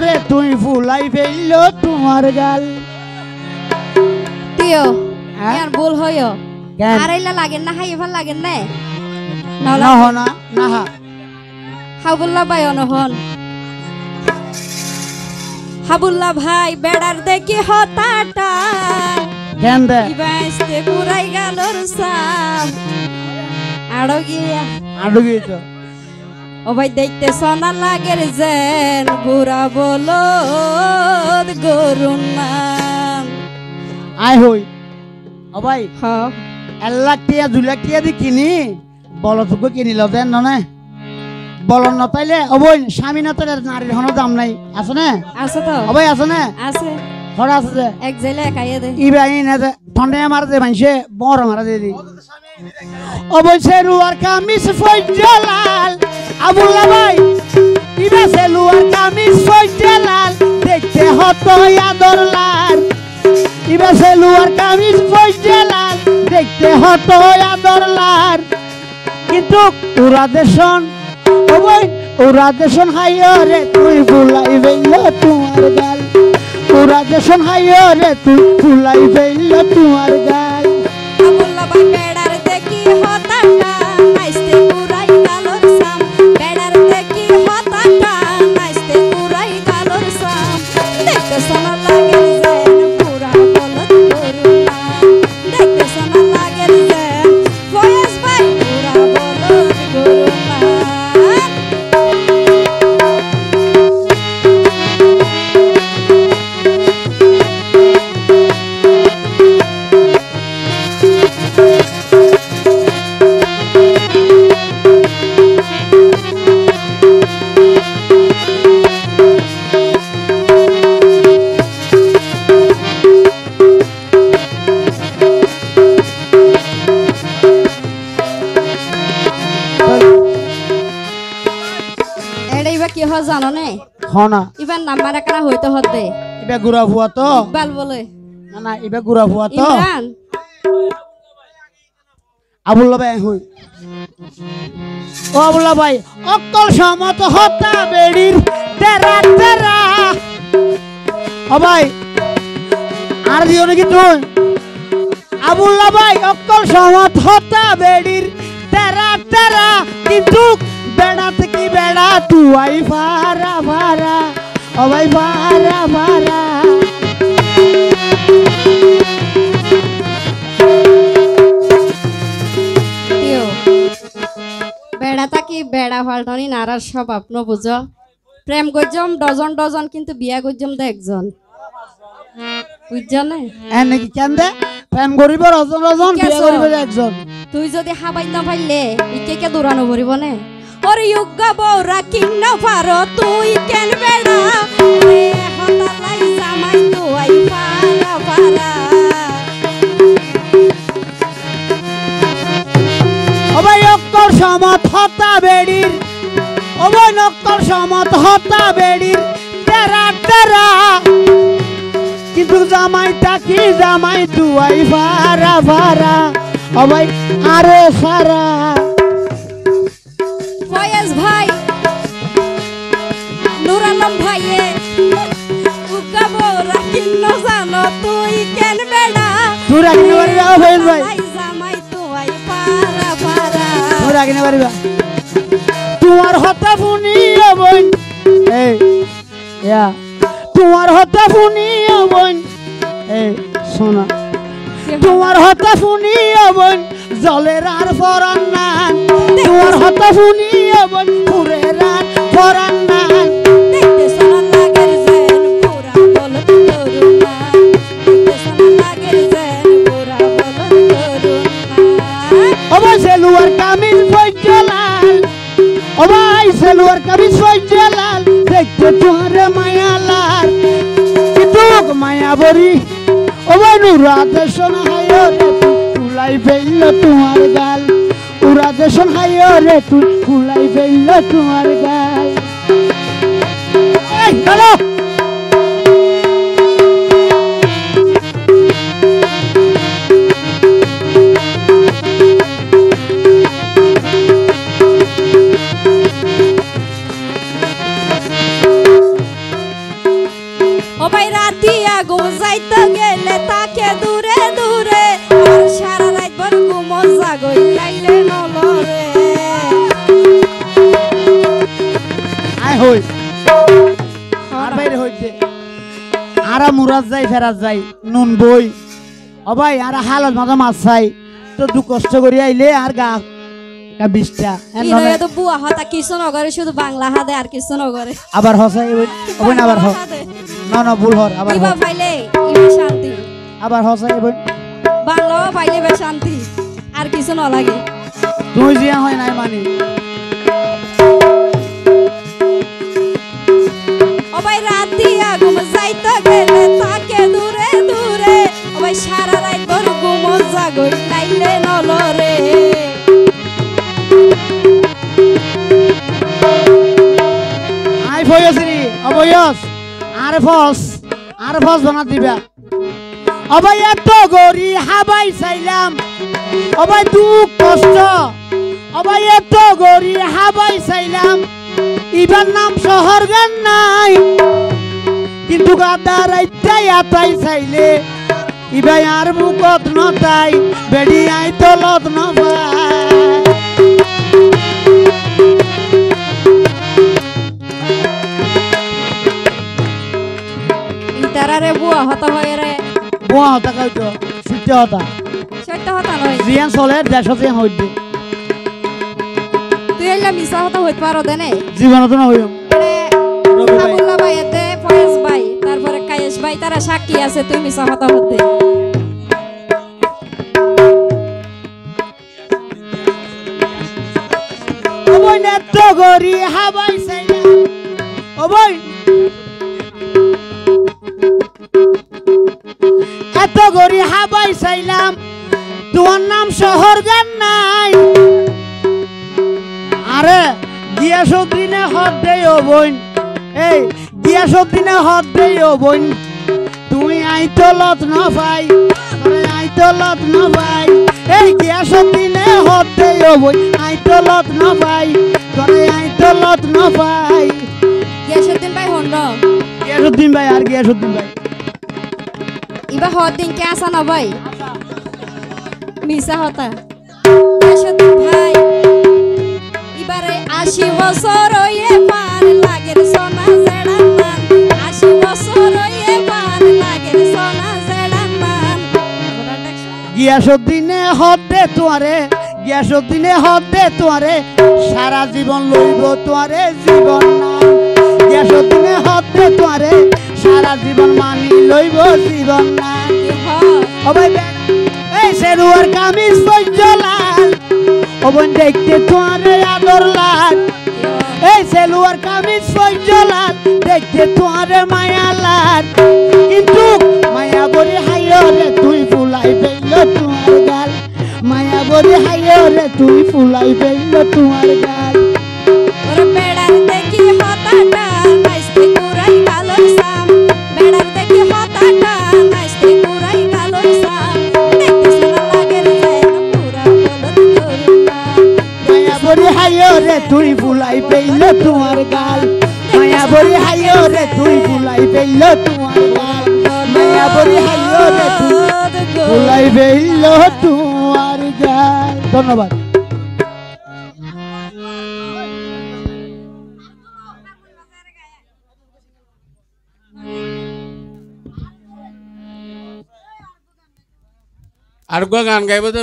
রে তুই ফুলাই ফেলল তোমার গাল। তুইও আর ভুল হইও কেন আরাইলা লাগেন না হাই ভাল লাগেন না না হনা না হা হাবুল্লাহ ভাই অনহন হাবুল্লাহ ভাই বেড়ার দেখি হতাটা কেন দে ইবাইস্তে পুরাই গেলর সাম আড়ো গিয়া তো ও ভাই দেখতে সোনা লাগের যেন বুড়া বলো গরুর নাম আয় হই ও ভাই হ 1 লাখ টিয়া 2 লাখ টিয়া দি কিনি বলতকে কিনিল দেন ননে বলন নতাইলে অবই স্বামী নতাইলে নারীর হনো দাম নাই আছে না আছে তো অবই আছে না আছে হড় আছে যে এক জেলে খাইয়ে দে ইবা ইনা দে ঠন্ডে মার দে মানছে বড় মার দে দি অবই সেরুয়ার কামিজ ফজলাল আবুল্লাহ ভাই ইবা সেরুয়ার কামিজ ফজলাল দেখতে হতো আদর লাল ইবা সেরুয়ার কামিজ ফজলাল দেখতে হতো আদর লাল কিন্তু ওরা দেশন ওই ওরা দেশন হাইয় রে তুই ভুলাই ফেলল তোমার গাল ওরা দেশন হাইয় রে তুই ভুলাই ফেলল তোমার গাল আবুল্লাহ ভাই বেড়ার দেখি হতাটা নাইস্তে পুরাই গালর সাম বেড়ার দেখি হতাটা নাইস্তে পুরাই গালর সাম দেখতে সোনা লাগে যেন পুরা বলদ গরুর নাম দেখতে সোনা লাগে যেন ফয়েজ ভাই পুরা বলদ গরুর নাম কি হয় জানো নে হনা ইবান নাম্বার একরা হইতে হতে ইবা গুরা ফুয়া তো ইকবাল বলে না না ইবা গুরা ফুয়া তো ইমরান আবুল্লাহ ভাই হই ও আবুল্লাহ ভাই অকল সমত হতা বেড়ির তেরা তেরা ও ভাই আর দিও নাকি তুই আবুল্লাহ ভাই অকল সমত হতা বেড়ির তেরা তেরা কিন্তু বেড়া থেকে বেড়া তুই ভারা ভারা ও ভাই ভারা ভারা বেড়া থাকি বেড়া ফাল্টনি নারার স্বভাব ন বুঝো প্রেম গজ্জম ডজন ডজন কিন্তু বিয়া গজ্জম দে একজন বুঝছো না নাকি কেন দে প্রেম করিব রজন রজন বিয়া করিব একজন তুই যদি হাবাই না পাইলে ইকে কে দৌড়ানো পড়িব না ওর ইউগা বউরা কিন্ন পারো তুই কেন বেড়া রে হতালাই জামাই তুই পারা পারা ওবাই অক্কর সমত হতা বেড়ির ওবাই নক্কর সমত হতা বেড়ির তেরা তেরা কিন্তু জামাইটা কি জামাই তুই ভারা ভারা ওবাই আরে সারা ফয়েজ ভাই নূর আলম ভাইয়ে উগা বউরা কিন্ন জানো তুই কেন বেড়া তুই রাখিতে পারবি ফয়েজ ভাই জামাই তুই পারা পারা তুই রাখিতে পারবি তোমার হতা ফুনিও বোন এই ইয়া তোমার হতা ফুনিও বোন এই শোনা তোমার হতা ফুনিও বোন জলের আর ফরান নান তোমার হতা ফুনিও বোন পুরে রান ফরান নান দেখতে সোনা লাগের যেন পুরা বলদ গরুর নাম দেখতে সোনা লাগের যেন পুরা বলদ গরুর নাম ও ভাই সেলুয়ার কামিজ ফজলাল ও ভাই সেলুয়ার কামিজ ফজলাল দেখতে তোমারে মায়া লাল কিন্তু মায়া বরি ও ভাই নুরা দেশন হায় রে তুলাই ফেলল তোমার গাল উরা দেশন হায় রে তুই তুলাই ফেলল তোমার গাল এই হ্যালো ও ভাই রাতিয়া ঘুম যাইতে গেলে তাকে দূরে দূরে আর সারা রাত ভর ঘুম জাগই লাইলে নলরে আয় হই আর বাইরে হইতে আরা মুরাদ যাই ফেরাত যাই নুন বই ও ভাই আর হালত মাথা মাছ চাই তো দু কষ্ট করি আইলে আর গা বিশটা ইরে তো বুয়া হতা কিছু নগরে শুধু বাংলা হাদে আর কিছু নগরে আবার হসাই ওই আবার হ না না ভুল হর আবার ইবা পাইলে ইবা শান্তি আবার হসাই ওই বাংলা পাইলে বে শান্তি আর কিছু না লাগে তুই জিয়া হয় নাই মানি ও ভাই রাতিয়া ঘুম যাইতে গেলে তাকে দূরে দূরে ও ভাই সারা রাত ভর ঘুম জাগই লাইলে নলরে আই ফয়সরি অবয়স আর ফস বানা দিবা অবাই এত গরি হাবাই চাইলাম অবাই দুঃখ কষ্ট অবাই এত গরি হাবাই চাইলাম ইবার নাম শহর গান নাই কিন্তু গাদার আইতাই আতাই চাইলে ইবাই আর মুখত নতাই বেড়ি আই তলত নবাই ইতারারে বুয়া হতা হয় রে বুয়া হতা কইতো সত্য হতা সত্য হতা নয় জিয়ান চলে দেশ জিয়ান হইবে তুই এলা মিছা হতা হইতে পারো দেনে জীবনত না হইম আবুল্লাহ ভাই এতে ফয়েজ ভাই তারপরে কায়েস ভাই তারা সাক্ষী আছে তুই মিছা হতা হতে ওই নেত্র গরি হাবাই চাইলাম ওই এত গরি হাবাই চাইলাম তোমার নাম শহর গান নাই আরে গিয়াসুদ্দিনে হদ দেই ও বোন এই গিয়াসুদ্দিনে হদ দেই ও বোন তুমি আইতলত না পাই তোরে আইতলত না পাই এই গিয়াসুদ্দিনে হদ দেই ও বোন আইতলত না পাই তোরে আইতলত না পাই গিয়াসুদ্দিন ভাই হন্ড গিয়াসুদ্দিন ভাই আর গিয়াসুদ্দিন ভাই ইবা হদ দিন কে আসা না ভাই মিছা হতা গিয়াসুদ্দিন ভাই ইবারে 80 বছর হইয়ে পার লাগের সোনা জেড়া মান 80 বছর হইয়ে পার লাগের সোনা জেড়া মান গিয়াসুদ্দিনে হদ দে তোয়ারে গিয়াসুদ্দিনে হদ দে তোয়ারে সারা জীবন লইব তোয়ারে জীবন নাম গিয়াসুদ্দিনে হদ দে তোয়ারে সারা জীবন মানি লইব জীবন নাম ও ভাই এই সেরুয়ার কামিজ পঞ্জলাল ও বোন দেখতে তোয়ারে আদর লাল এই সেলুয়ার কামিজ পঞ্জলাল দেখতে তোয়ারে মায়া লাল কিন্তু মায়া বরি হাইও রে তুই ফুলাই ফেলল তোমার গাল মায়া বরি হাইও রে তুই ফুলাই ফেলল তোমার গাল ওরে বেড়ার দেখি হতাটা নাইস্তে কুরাই কালোর সাম বেড়ার দেখি হতাটা নাইস্তে কুরাই কালোর সাম দেখতে সোনা লাগের যেন পুরা বলদ করুনা মায়া বরি হাইও রে তুই ফুলাই ফেলল তোমার গাল মায়া বরি হাইও রে তুই ফুলাই ফেলল তোমার গাল মায়া বরি হাইও রে তুই ফুলাই ফেলল তোমার গাল ধন্যবাদ আর গান গাইব তো